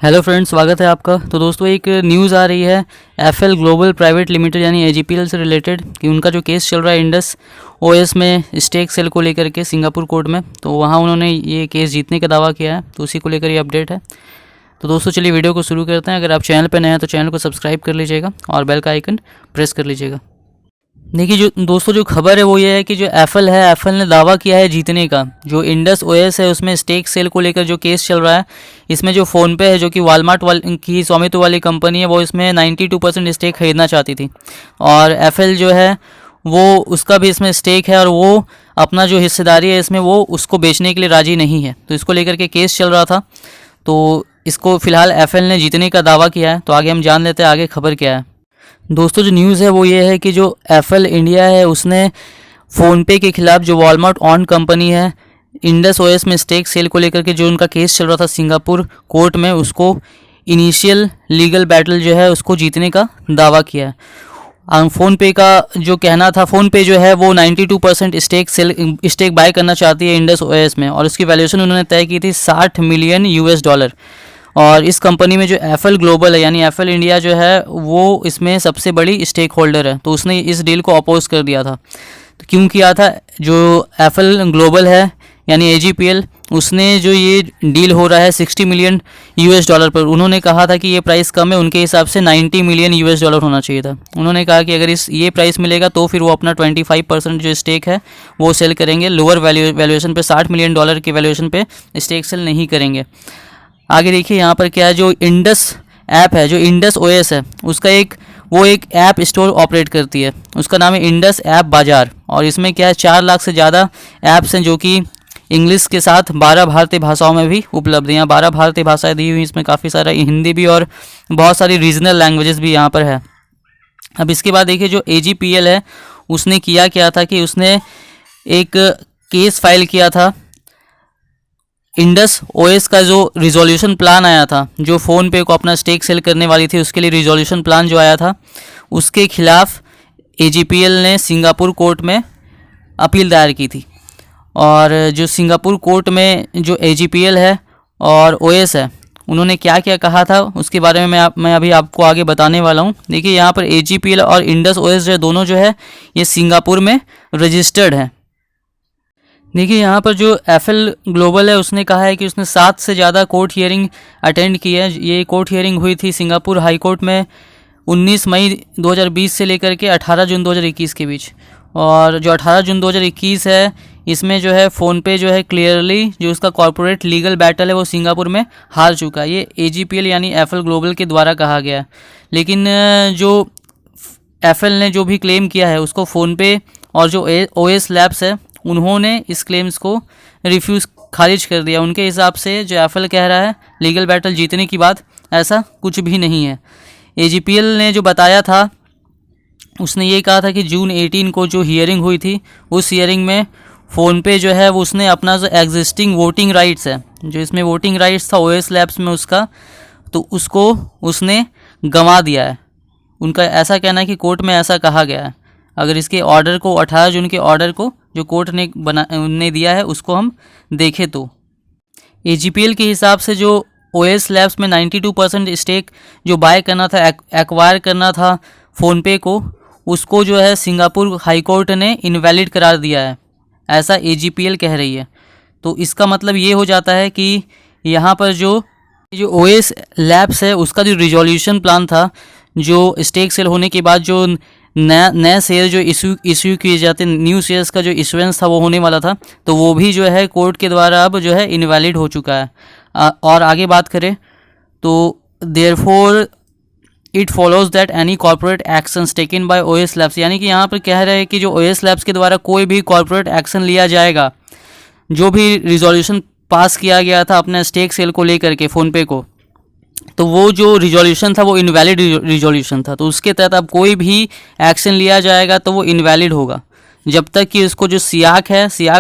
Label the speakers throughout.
Speaker 1: Hello friends, स्वागत है आपका। तो दोस्तों, एक न्यूज़ आ रही है एफएल ग्लोबल प्राइवेट लिमिटेड यानी एजीपीएल से रिलेटेड कि उनका जो केस चल रहा है इंडस ओएस में स्टेक सेल को लेकर के सिंगापुर कोर्ट में, तो वहाँ उन्होंने ये केस जीतने का दावा किया है। तो उसी को लेकर ये अपडेट है। तो दोस्तों चलिए वीडियो को शुरू करते हैं। अगर आप चैनल पर नए हैं तो चैनल को सब्सक्राइब कर लीजिएगा और बेल का आइकन प्रेस कर लीजिएगा। देखिए जो खबर है वो ये है कि जो एफएल ने दावा किया है जीतने का। जो इंडस ओएस है उसमें स्टेक सेल को लेकर जो केस चल रहा है, इसमें जो फ़ोनपे है जो कि वॉलमार्ट की स्वामित्व वाली कंपनी है, वो इसमें 92% स्टेक खरीदना चाहती थी और एफएल जो है वो उसका भी इसमें स्टेक है और वो अपना जो हिस्सेदारी है इसमें वो उसको बेचने के लिए राज़ी नहीं है। तो इसको लेकर के केस चल रहा था। तो इसको फ़िलहाल एफएल ने जीतने का दावा किया है। तो आगे हम जान लेते हैं आगे खबर क्या है। दोस्तों जो न्यूज़ है वो ये है कि जो एफएल इंडिया है उसने फ़ोनपे के खिलाफ जो वॉलमार्ट ऑन कंपनी है इंडस ओएस में स्टेक सेल को लेकर के जो उनका केस चल रहा था सिंगापुर कोर्ट में, उसको इनिशियल लीगल बैटल जो है उसको जीतने का दावा किया है। फ़ोनपे का जो कहना था, फ़ोनपे जो है वो 92% स्टेक बाय करना चाहती है इंडस ओएस में और उसकी वैल्यूएशन उन्होंने तय की थी $60 मिलियन। और इस कंपनी में जो एफएल ग्लोबल है यानी एफएल इंडिया जो है वो इसमें सबसे बड़ी स्टेक होल्डर है। तो उसने इस डील को अपोज कर दिया था। तो क्यों किया था? जो एफएल ग्लोबल है यानी एजीपीएल, उसने जो ये डील हो रहा है $60 मिलियन पर, उन्होंने कहा था कि ये प्राइस कम है, उनके हिसाब से $90 मिलियन होना चाहिए था। उन्होंने कहा कि अगर ये प्राइस मिलेगा तो फिर वो अपना 25% जो स्टेक है वो सेल करेंगे। लोअर वैल्यूएशन पे $60 मिलियन की वैल्यूएशन पे स्टेक सेल नहीं करेंगे। आगे देखिए यहाँ पर क्या है, जो इंडस ऐप है, जो इंडस ओएस है, उसका एक ऐप स्टोर ऑपरेट करती है। उसका नाम है इंडस ऐप बाज़ार और इसमें क्या है 4 लाख से ज़्यादा ऐप्स हैं जो कि इंग्लिश के साथ 12 भारतीय भाषाओं में भी उपलब्ध हैं। यहाँ 12 भारतीय भाषाएं दी हुई, इसमें काफ़ी सारा हिंदी भी और बहुत सारी रीजनल लैंग्वेजेस भी यहाँ पर है। अब इसके बाद देखिए जो एजीपीएल है उसने किया था कि उसने एक केस फाइल किया था। इंडस ओएस का जो रिजोल्यूशन प्लान आया था, जो फ़ोनपे को अपना स्टेक सेल करने वाली थी, उसके लिए रिजोल्यूशन प्लान जो आया था उसके खिलाफ एजीपीएल ने सिंगापुर कोर्ट में अपील दायर की थी। और जो सिंगापुर कोर्ट में जो एजीपीएल है और ओएस है उन्होंने क्या क्या कहा था उसके बारे में मैं अभी आपको आगे बताने वाला हूँ। देखिए यहाँ पर एजीपीएल और इंडस ओएस जो दोनों जो है ये सिंगापुर में रजिस्टर्ड है। देखिए यहाँ पर जो एफएल ग्लोबल है उसने कहा है कि उसने 7 से ज़्यादा कोर्ट हियरिंग अटेंड की है। ये कोर्ट हियरिंग हुई थी सिंगापुर हाई कोर्ट में 19 मई 2020 से लेकर के 18 जून 2021 के बीच। और जो 18 जून 2021 है इसमें जो है फ़ोनपे जो है क्लियरली जो उसका कॉर्पोरेट लीगल बैटल है वो सिंगापुर में हार चुका है। ये एजीपीएल यानी एफएल ग्लोबल के द्वारा कहा गया है। लेकिन जो एफएल ने जो भी क्लेम किया है उसको फ़ोनपे और जो ओएस लैब्स है उन्होंने इस क्लेम्स को खारिज कर दिया। उनके हिसाब से जो एफएल कह रहा है लीगल बैटल जीतने की बात, ऐसा कुछ भी नहीं है। एजीपीएल ने जो बताया था उसने ये कहा था कि जून 18 को जो हियरिंग हुई थी उस हियरिंग में फ़ोनपे जो है वो उसने अपना जो एग्जिस्टिंग वोटिंग राइट्स है, जो इसमें वोटिंग राइट्स था ओएस लैब्स में उसका, तो उसको उसने गंवा दिया है। उनका ऐसा कहना है कि कोर्ट में ऐसा कहा गया है। अगर इसके ऑर्डर को 18 जून के ऑर्डर को जो कोर्ट ने दिया है उसको हम देखें तो एजीपीएल के हिसाब से जो ओएस लैब्स में 92% स्टेक जो बाय करना था, एक्वायर करना था फ़ोनपे को, उसको जो है सिंगापुर हाई कोर्ट ने इनवैलिड करार दिया है, ऐसा एजीपीएल कह रही है। तो इसका मतलब ये हो जाता है कि यहाँ पर जो ओएस लैब्स है उसका जो रिजोल्यूशन प्लान था, जो स्टेक सेल होने के बाद जो नए शेयर जो इशू किए जाते, न्यू शेयर्स का जो इशुएंस था वो होने वाला था, तो वो भी जो है कोर्ट के द्वारा अब जो है इनवैलिड हो चुका है। और आगे बात करें तो therefore it follows that any corporate actions taken by OS labs, यानी कि यहाँ पर कह रहे हैं कि जो ओएस लैब्स के द्वारा कोई भी कॉर्पोरेट एक्शन लिया जाएगा, जो भी रिजोल्यूशन पास किया गया था अपने स्टेक सेल को लेकर के फ़ोनपे को, तो वो जो रिजोल्यूशन था वो इनवैलिड रिजोल्यूशन था। तो उसके तहत अब कोई भी एक्शन लिया जाएगा तो वो इनवैलिड होगा जब तक कि उसको जो सियाक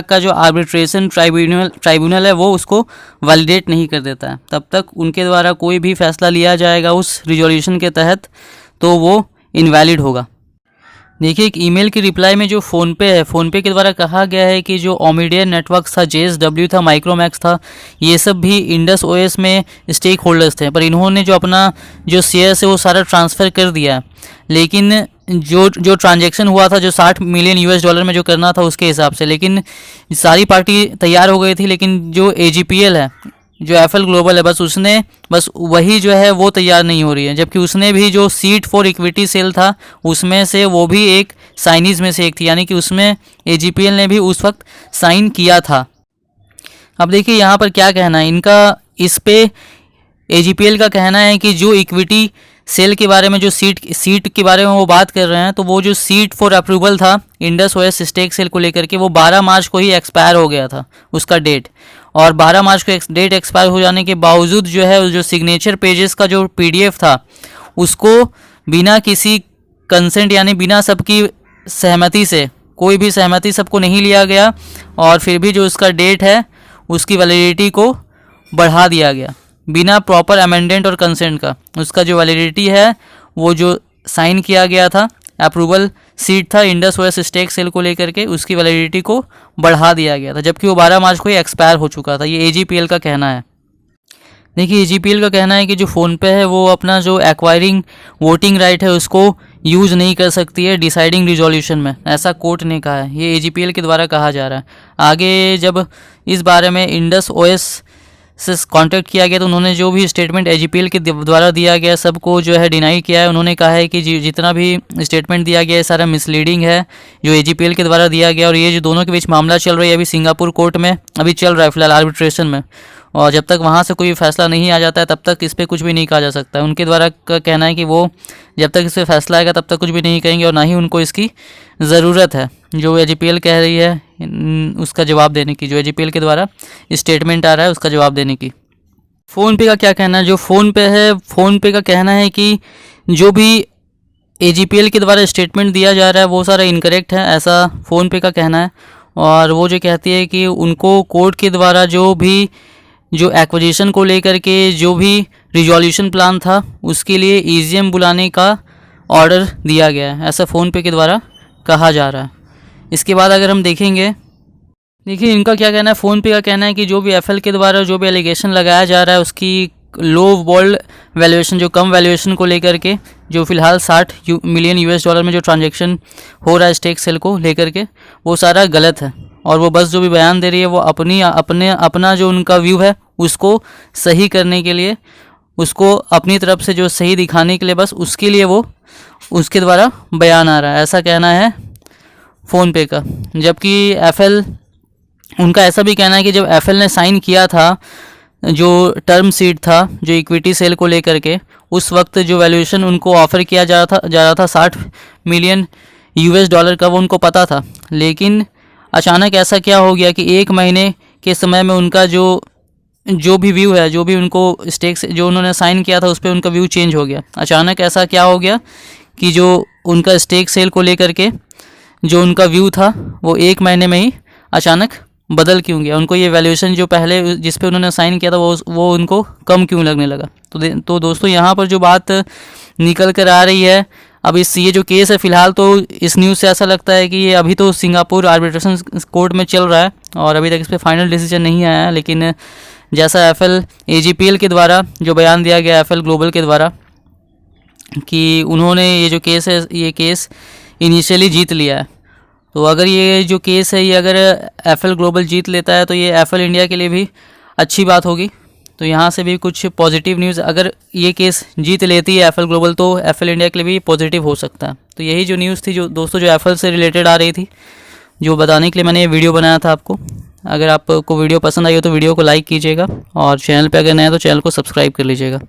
Speaker 1: का जो आर्बिट्रेशन ट्राइब्यूनल है वो उसको वैलिडेट नहीं कर देता है, तब तक उनके द्वारा कोई भी फैसला लिया जाएगा उस रिजोल्यूशन के तहत तो वो इनवैलिड होगा। देखिए, एक ईमेल की रिप्लाई में जो फ़ोनपे है, फ़ोनपे के द्वारा कहा गया है कि जो ओमिडियन नेटवर्क्स था, JSW था, माइक्रोमैक्स था, ये सब भी इंडस ओएस में स्टेक होल्डर्स थे, पर इन्होंने जो अपना जो शेयर्स है वो सारा ट्रांसफ़र कर दिया है। लेकिन जो ट्रांजैक्शन हुआ था, जो $60 मिलियन में जो करना था उसके हिसाब से, लेकिन सारी पार्टी तैयार हो गई थी, लेकिन जो AGPL है, जो एफएल ग्लोबल है, बस वही जो है वो तैयार नहीं हो रही है। जबकि उसने भी जो सीट फॉर इक्विटी सेल था उसमें से वो भी एक साइनीज़ में से एक थी, यानी कि उसमें AGPL ने भी उस वक्त साइन किया था। अब देखिए यहाँ पर क्या कहना है इनका, इस पे AGPL का कहना है कि जो इक्विटी सेल के बारे में, जो सीट के बारे में वो बात कर रहे हैं, तो वो जो सीट फॉर अप्रूवल था इंडस ओएस स्टेक सेल को लेकर के, वो 12 मार्च को ही एक्सपायर हो गया था उसका डेट। और 12 मार्च को डेट एक्सपायर हो जाने के बावजूद जो है, जो सिग्नेचर पेजेस का जो PDF था उसको बिना किसी कंसेंट, यानी बिना सबकी सहमति से, कोई भी सहमति सबको नहीं लिया गया, और फिर भी जो उसका डेट है उसकी वैलिडिटी को बढ़ा दिया गया बिना प्रॉपर अमेंडेंट और कंसेंट का। उसका जो वैलिडिटी है वो जो साइन किया गया था, अप्रूवल सीट था इंडस ओएस स्टेक सेल को लेकर के, उसकी वैलिडिटी को बढ़ा दिया गया था, जबकि वो 12 मार्च को ही एक्सपायर हो चुका था। ये AGPL का कहना है। देखिए, AGPL का कहना है कि जो फ़ोनपे है वो अपना जो एक्वायरिंग वोटिंग राइट है उसको यूज़ नहीं कर सकती है डिसाइडिंग रिजोल्यूशन में, ऐसा कोर्ट ने कहा है। ये AGPL के द्वारा कहा जा रहा है। आगे जब इस बारे में इंडस ओएस से कांटेक्ट किया गया तो उन्होंने जो भी स्टेटमेंट AGPL के द्वारा दिया गया सबको जो है डिनाई किया है। उन्होंने कहा है कि जितना भी स्टेटमेंट दिया गया है सारा मिसलीडिंग है जो AGPL के द्वारा दिया गया, और ये जो दोनों के बीच मामला चल रहा है अभी सिंगापुर कोर्ट में अभी चल रहा है फिलहाल आर्बिट्रेशन में, और जब तक वहाँ से कोई फैसला नहीं आ जाता है तब तक इस पर कुछ भी नहीं कहा जा सकता है। उनके द्वारा का कहना है कि वो जब तक इस पर फैसला आएगा तब तक कुछ भी नहीं कहेंगे, और ना ही उनको इसकी ज़रूरत है जो AGPL कह रही है उसका जवाब देने की, जो AGPL के द्वारा स्टेटमेंट आ रहा है उसका जवाब देने की। फ़ोनपे का क्या कहना है? जो फ़ोनपे है, फ़ोनपे का कहना है कि जो भी AGPL के द्वारा स्टेटमेंट दिया जा रहा है वो सारा इनकरेक्ट है, ऐसा फ़ोनपे का कहना है। और वो जो कहती है कि उनको कोर्ट के द्वारा जो एक्विजिशन को लेकर के जो भी रिजोल्यूशन प्लान था उसके लिए EGM बुलाने का ऑर्डर दिया गया है, ऐसा फ़ोनपे के द्वारा कहा जा रहा है। इसके बाद अगर हम देखेंगे, देखिए इनका क्या कहना है, फ़ोनपे का कहना है कि जो भी FL के द्वारा जो भी एलिगेशन लगाया जा रहा है उसकी लो वर्ल्ड वैल्यूएशन, जो कम वैल्यूएशन को लेकर के, जो फ़िलहाल $60 मिलियन में जो ट्रांजैक्शन हो रहा है स्टेक सेल को लेकर के, वो सारा गलत है। और वो बस जो भी बयान दे रही है वो अपना जो उनका व्यू है उसको सही करने के लिए, उसको अपनी तरफ से जो सही दिखाने के लिए, बस उसके लिए वो उसके द्वारा बयान आ रहा है, ऐसा कहना है फ़ोनपे का। जबकि FL, उनका ऐसा भी कहना है कि जब FL ने साइन किया था जो टर्म सीट था जो इक्विटी सेल को लेकर के, उस वक्त जो वैल्यूएशन उनको ऑफ़र किया जा रहा था $60 मिलियन का, वो उनको पता था। लेकिन अचानक ऐसा क्या हो गया कि एक महीने के समय में उनका जो भी व्यू है, जो भी उनको स्टेक से जो उन्होंने साइन किया था उस पर उनका व्यू चेंज हो गया। अचानक ऐसा क्या हो गया कि जो उनका स्टेक सेल को लेकर के जो उनका व्यू था वो एक महीने में ही अचानक बदल क्यों गया? उनको ये वैल्यूएशन जो पहले जिस पे उन्होंने साइन किया था वो उनको कम क्यों लगने लगा? तो दोस्तों यहाँ पर जो बात निकल कर आ रही है, अब ये जो केस है फ़िलहाल तो इस न्यूज़ से ऐसा लगता है कि ये अभी तो सिंगापुर आर्बिट्रेशन कोर्ट में चल रहा है और अभी तक इस पर फाइनल डिसीजन नहीं आया है। लेकिन जैसा AGPL के द्वारा जो बयान दिया गया FL ग्लोबल के द्वारा कि उन्होंने ये जो केस है ये केस इनिशियली जीत लिया है, तो अगर ये जो केस है ये अगर FL ग्लोबल जीत लेता है तो ये FL इंडिया के लिए भी अच्छी बात होगी। तो यहाँ से भी कुछ पॉजिटिव न्यूज़, अगर ये केस जीत लेती है FL ग्लोबल तो FL इंडिया के लिए भी पॉजिटिव हो सकता है। तो यही जो न्यूज़ थी जो दोस्तों जो FL से रिलेटेड आ रही थी, जो बताने के लिए मैंने ये वीडियो बनाया था आपको। अगर आपको वीडियो पसंद आई हो तो वीडियो को लाइक कीजिएगा और चैनल पे अगर नए हैं तो चैनल को सब्सक्राइब कर लीजिएगा।